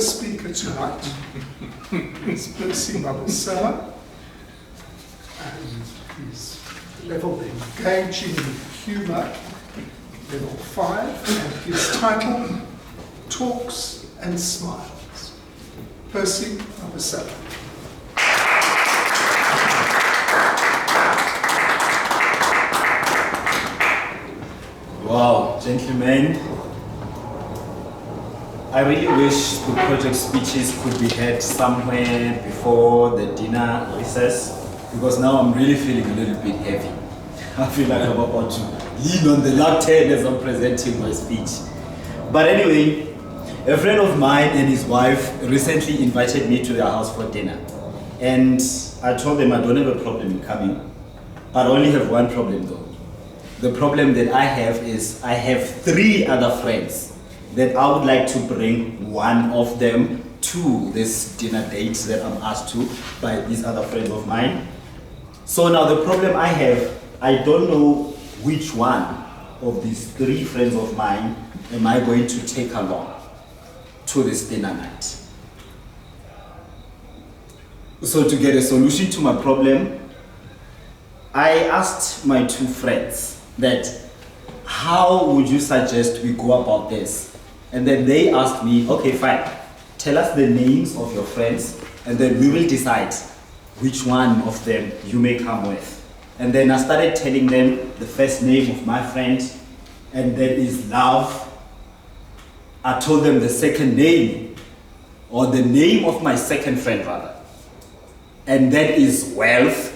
first speaker tonight is Percy Mabizela, and his level engaging humour, level 5, and his title, Talks and Smiles. Percy Mabizela. Wow, gentlemen, I really wish the project speeches could be heard somewhere before the dinner recess, because now I'm really feeling a little bit heavy. I feel like I'm about to lean on the lantern as I'm presenting my speech. But anyway, a friend of mine and his wife recently invited me to their house for dinner. And I told them I don't have a problem in coming, but I only have one problem though. The problem that I have is I have 3 other friends that I would like to bring one of them to this dinner date that I'm asked to by these other friends of mine. So now the problem I have, I don't know which one of these 3 friends of mine am I going to take along to this dinner night. So to get a solution to my problem, I asked my 2 friends that how would you suggest we go about this? And then they asked me, okay, fine, tell us the names of your friends and then we will decide which one of them you may come with. And then I started telling them the first name of my friend, and that is Love. I told them the second name, or the name of my second friend rather, and that is Wealth.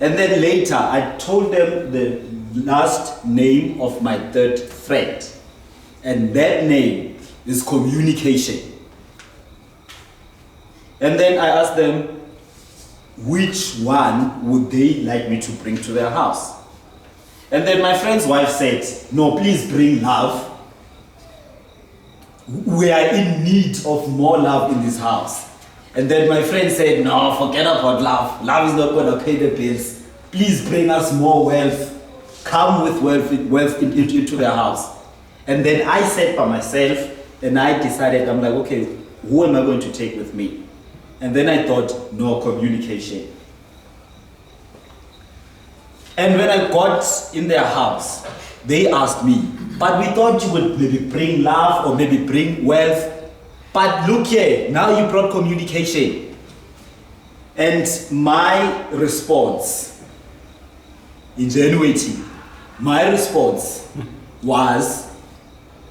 And then later I told them the last name of my 3rd friend, and that name is Communication. And then I asked them which one would they like me to bring to their house. And then my friend's wife said, no, please bring Love. We are in need of more love in this house. And then my friend said, no, forget about Love. Love is not going to pay the bills. Please bring us more wealth. Come with wealth into the house. And then I sat by myself and I decided, I'm like, okay, who am I going to take with me? And then I thought, no, Communication. And when I got in their house, they asked me, but we thought you would maybe bring Love or maybe bring Wealth. But look here, now you brought Communication. And my response, ingenuity, my response was,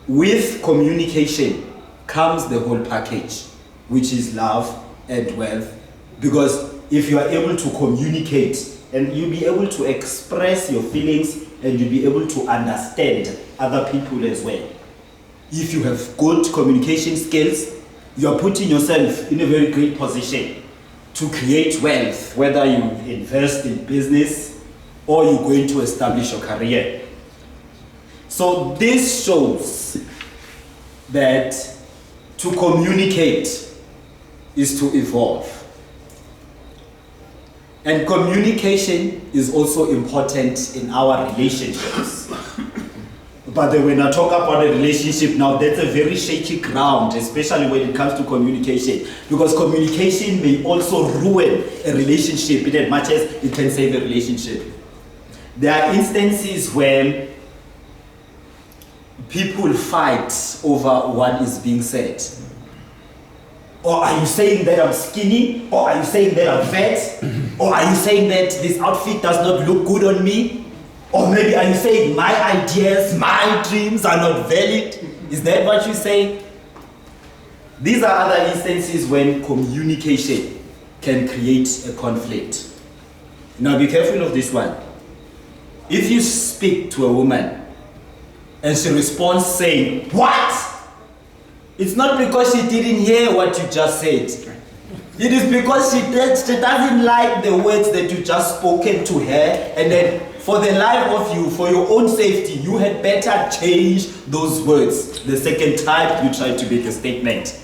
with Communication comes the whole package, which is Love and Wealth. Because if you are able to communicate and you'll be able to express your feelings and you'll be able to understand other people as well. If you have good communication skills, you're putting yourself in a very great position to create wealth, whether you invest in business or you're going to establish your career. So this shows that to communicate is to evolve. And communication is also important in our relationships. But then when I talk about a relationship now, that's a very shaky ground, especially when it comes to communication. Because communication may also ruin a relationship in as much as it can save a relationship. There are instances when people fight over what is being said. Or are you saying that I'm skinny? Or are you saying that I'm fat? Or are you saying that this outfit does not look good on me? Or maybe are you saying my ideas, my dreams are not valid? Is that what you're saying? These are other instances when communication can create a conflict. Now be careful of this one. If you speak to a woman and she responds saying, "What?" It's not because she didn't hear what you just said. It is because she doesn't like the words that you just spoken to her, and then for the life of you, for your own safety, you had better change those words the second time you try to make a statement.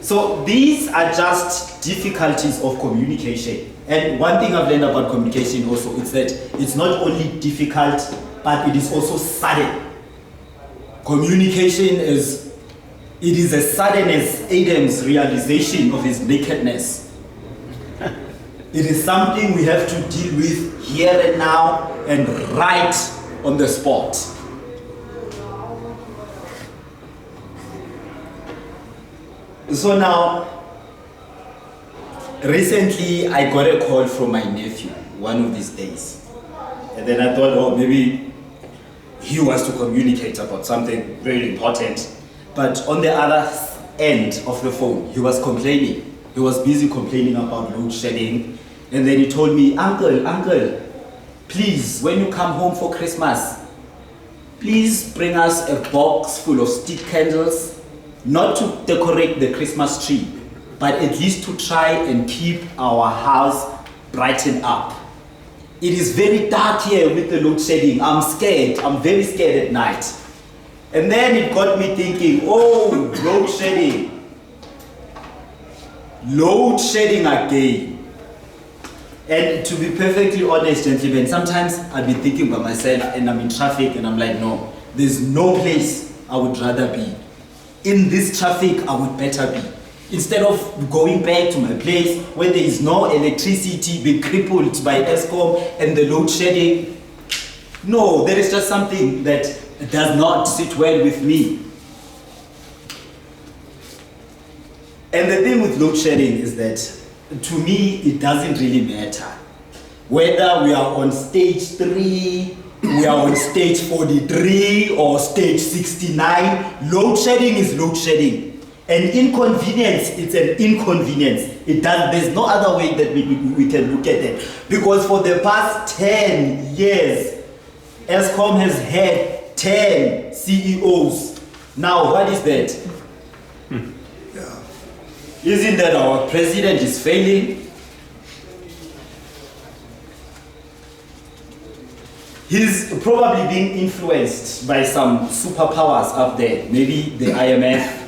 So these are just difficulties of communication. And one thing I've learned about communication also is that it's not only difficult, but it is also sudden. Communication is It is as sudden as Adam's realization of his nakedness. It is something we have to deal with here and now and right on the spot. So now, recently I got a call from my nephew one of these days. And then I thought, oh, maybe he wants to communicate about something very important. But on the other end of the phone, he was complaining. He was busy complaining about load shedding. And then he told me, Uncle, please, when you come home for Christmas, please bring us a box full of stick candles, not to decorate the Christmas tree, but at least to try and keep our house brightened up. It is very dark here with the load shedding. I'm scared. I'm very scared at night. And then it got me thinking, oh, load shedding. Load shedding again. And to be perfectly honest, gentlemen, sometimes I've been thinking by myself and I'm in traffic and I'm like, no, there's no place I would rather be. In this traffic, I would better be. Instead of going back to my place where there is no electricity, being crippled by ESCOM and the load shedding. No, there is just something that does not sit well with me. And the thing with load shedding is that, to me, it doesn't really matter. Whether we are on stage 3, we are on stage 43 or stage 69, load shedding is load shedding. An inconvenience, it's an inconvenience. There's no other way that we can look at it. Because for the past 10 years, ESCOM has had 10 CEOs. Now, what is that? Isn't that our president is failing? He's probably being influenced by some superpowers up there. Maybe the IMF,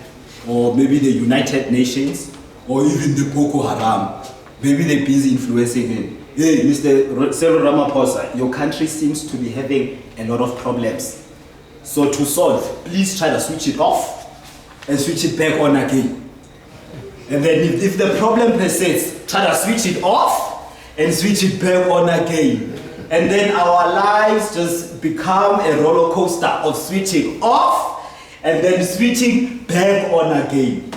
or maybe the United Nations, or even the Boko Haram. Maybe they're busy influencing him. Hey, Mr. Cyril Ramaphosa, your country seems to be having a lot of problems. So to solve, please try to switch it off and switch it back on again. And then if the problem persists, try to switch it off and switch it back on again. And then our lives just become a roller coaster of switching off and then switching back on again.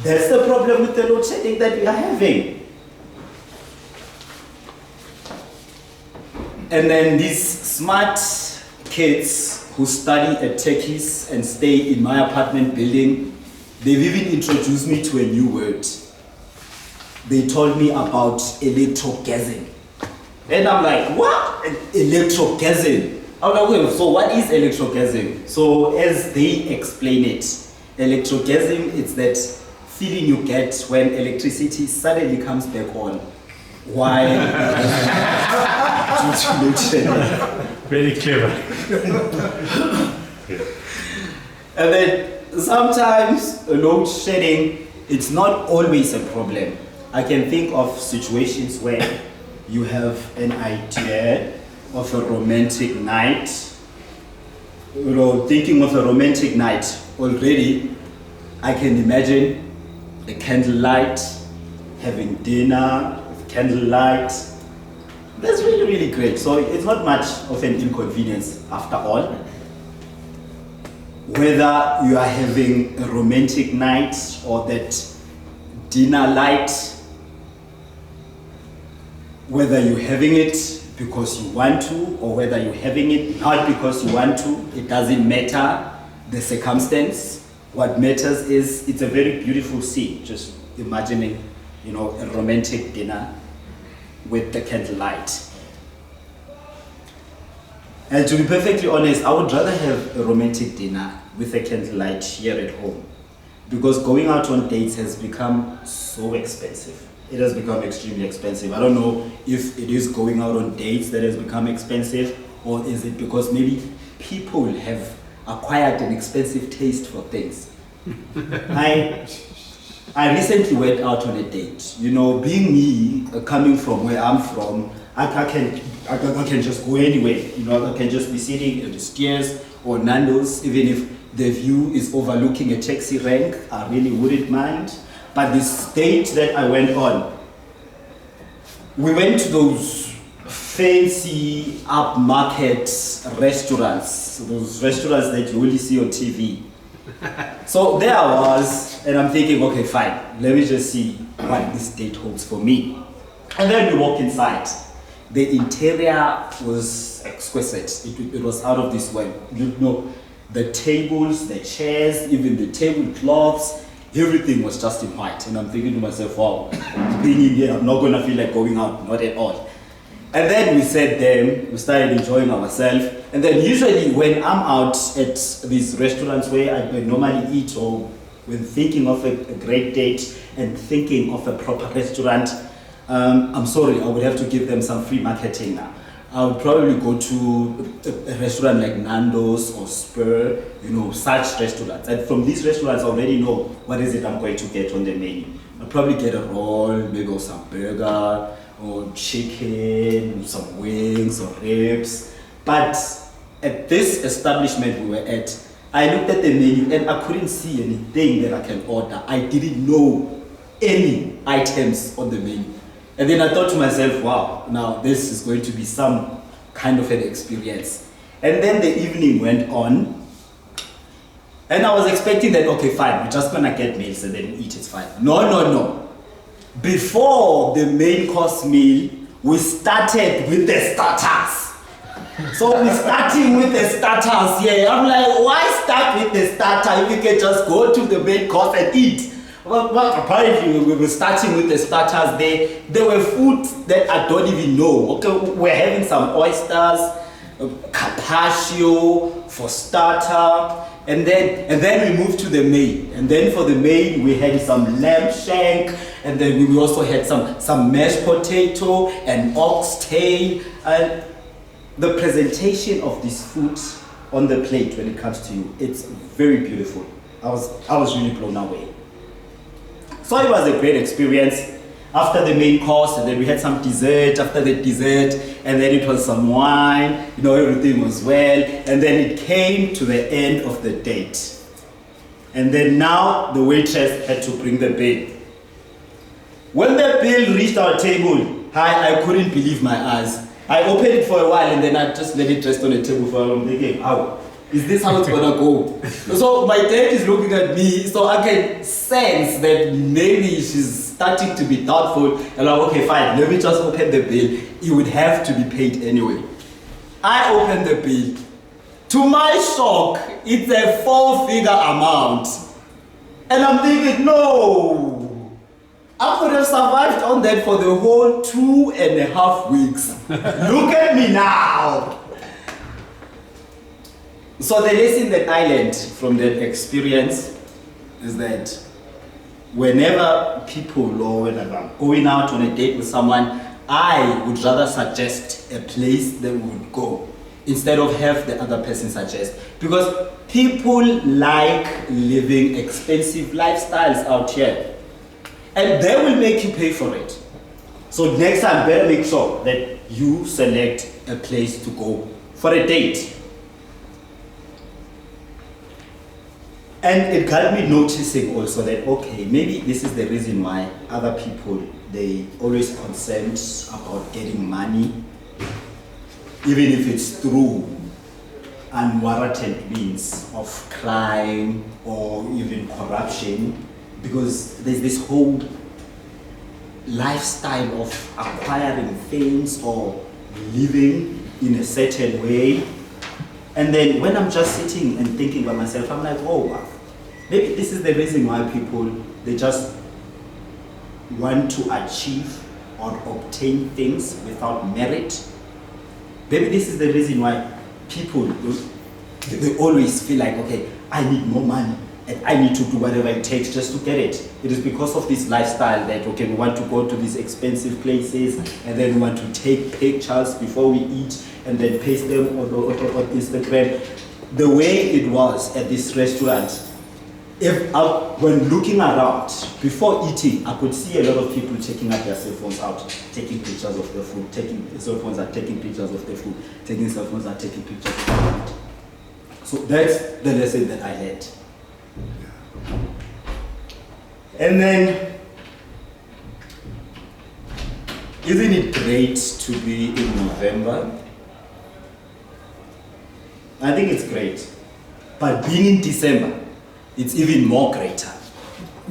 That's the problem with the load shedding that we are having. And then these smart kids who study at Turkeys and stay in my apartment building, they've even introduced me to a new word. They told me about electrogasm. And I'm like, what? Electrogasm? I'm like, wait, so what is electrogasm? So as they explain it, electrogasm is that feeling you get when electricity suddenly comes back on. Why? Due to load shedding. Very clever. And then sometimes load shedding, it's not always a problem. I can think of situations where you have an idea of a romantic night. You know, thinking of a romantic night already, I can imagine a candlelight, having dinner with candlelight. That's really, really great. So it's not much of an inconvenience after all. Whether you are having a romantic night or that dinner light, whether you're having it because you want to or whether you're having it not because you want to, it doesn't matter the circumstance. What matters is it's a very beautiful scene. Just imagining, you know, a romantic dinner with the candlelight. And to be perfectly honest, I would rather have a romantic dinner with a candlelight here at home, because going out on dates has become so expensive. It has become extremely expensive. I don't know if it is going out on dates that has become expensive, or is it because maybe people have acquired an expensive taste for things. I recently went out on a date. You know, being me, coming from where I'm from, I can just go anywhere. You know, I can just be sitting at the stairs or Nando's, even if the view is overlooking a taxi rank, I really wouldn't mind. But this date that I went on, we went to those fancy upmarket restaurants, those restaurants that you only see on TV. So there I was, and I'm thinking, okay, fine, let me just see what this date holds for me. And then we walk inside. The interior was exquisite. It was out of this world. You know, the tables, the chairs, even the tablecloths, everything was just in white. And I'm thinking to myself, wow, being in here, I'm not going to feel like going out, not at all. And then we sat there, we started enjoying ourselves. And then usually when I'm out at these restaurants where I normally eat, or when thinking of a great date and thinking of a proper restaurant, I'm sorry, I would have to give them some free marketing now. I would probably go to a restaurant like Nando's or Spur, you know, such restaurants. And from these restaurants, I already know what is it I'm going to get on the menu. I'll probably get a roll, maybe some burger, or chicken, some wings or ribs. But at this establishment we were at, I looked at the menu and I couldn't see anything that I can order. I didn't know any items on the menu. And then I thought to myself, wow, now this is going to be some kind of an experience. And then the evening went on, and I was expecting that, okay, fine, we're just gonna get meals and then eat, it's fine. No. Before the main course meal, we started with the starters. So we're starting with the starters here. I'm like, why start with the starter if you can just go to the main course and eat? Well, apparently we were starting with the starters. There were foods that I don't even know. Okay, we're having some oysters, carpaccio for starter, and then we moved to the main. And then for the main we had some lamb shank, and then we also had some mashed potato and oxtail. And the presentation of this food on the plate when it comes to you, it's very beautiful. I was really blown away. So it was a great experience. After the main course, and then we had some dessert after the dessert, and then it was some wine, you know, everything was well, and then it came to the end of the date. And then now the waitress had to bring the bill. When the bill reached our table, I couldn't believe my eyes. I opened it for a while and then I just let it rest on the table for a while. I'm thinking, how? Is this how it's gonna go? So my dad is looking at me, so I can sense that maybe she's starting to be doubtful. And I'm like, okay, fine, let me just open the bill. It would have to be paid anyway. I opened the bill. To my shock, it's a 4-figure amount. And I'm thinking, no, I could have survived on that for the whole 2.5 weeks. Look at me now. So the lesson that I learned from that experience is that whenever people, or whenever I'm going out on a date with someone, I would rather suggest a place that we would go instead of have the other person suggest. Because people like living expensive lifestyles out here, and they will make you pay for it. So next time, better make sure that you select a place to go for a date. And it got me noticing also that, okay, maybe this is the reason why other people, they always concerned about getting money, even if it's through unwarranted means of crime or even corruption, because there's this whole lifestyle of acquiring things or living in a certain way. And then when I'm just sitting and thinking by myself, I'm like, oh, wow, maybe this is the reason why people, they just want to achieve or obtain things without merit. Maybe this is the reason why people, they always feel like, okay, I need more money and I need to do whatever it takes just to get it. It is because of this lifestyle that, okay, we want to go to these expensive places and then we want to take pictures before we eat and then paste them on Instagram. The way it was at this restaurant, when looking around, before eating, I could see a lot of people taking up their cell phones out, taking pictures of their food, cell phones are taking pictures of their food, taking cell phones are taking pictures of their food. So that's the lesson that I had. And then, isn't it great to be in November? I think it's great. But being in December, it's even more greater.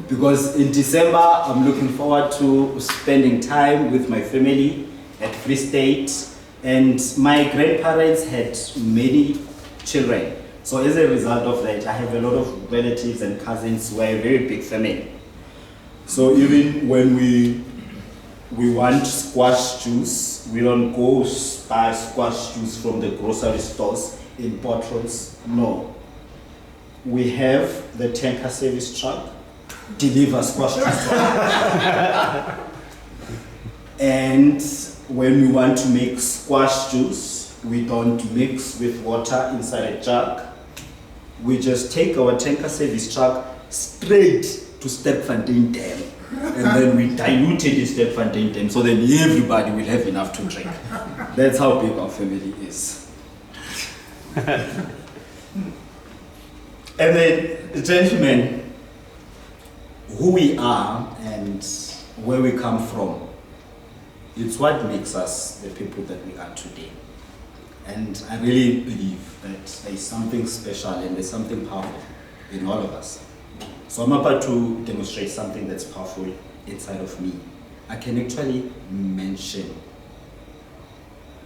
Because in December, I'm looking forward to spending time with my family at Free State. And my grandparents had many children. So as a result of that, I have a lot of relatives and cousins who are a very big family. So even when we want squash juice, we don't go buy squash juice from the grocery stores in bottles. No. We have the tanker service truck deliver squash juice. And when we want to make squash juice, we don't mix with water inside a jug. We just take our tanker service truck straight to Stepfontein Dam. And then we dilute it in Stepfontein Dam so then everybody will have enough to drink. That's how big our family is. And then, gentlemen, who we are and where we come from, it's what makes us the people that we are today. And I really believe that there's something special and there's something powerful in all of us. So I'm about to demonstrate something that's powerful inside of me. I can actually mention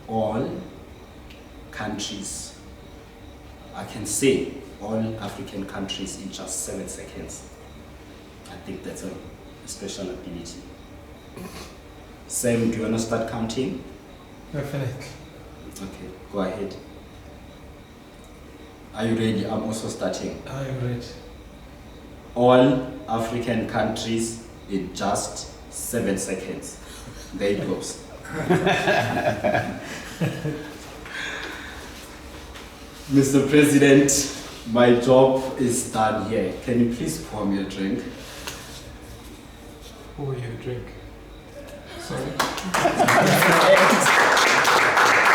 all countries. I can say all African countries in just 7 seconds. I think that's a special ability. Sam, do you want to start counting? Definitely. Okay, go ahead. Are you ready? I'm also starting. I am ready. All African countries in just 7 seconds. There it goes. Mr. President, my job is done here. Can you please pour me a drink? Who will you drink? Sorry.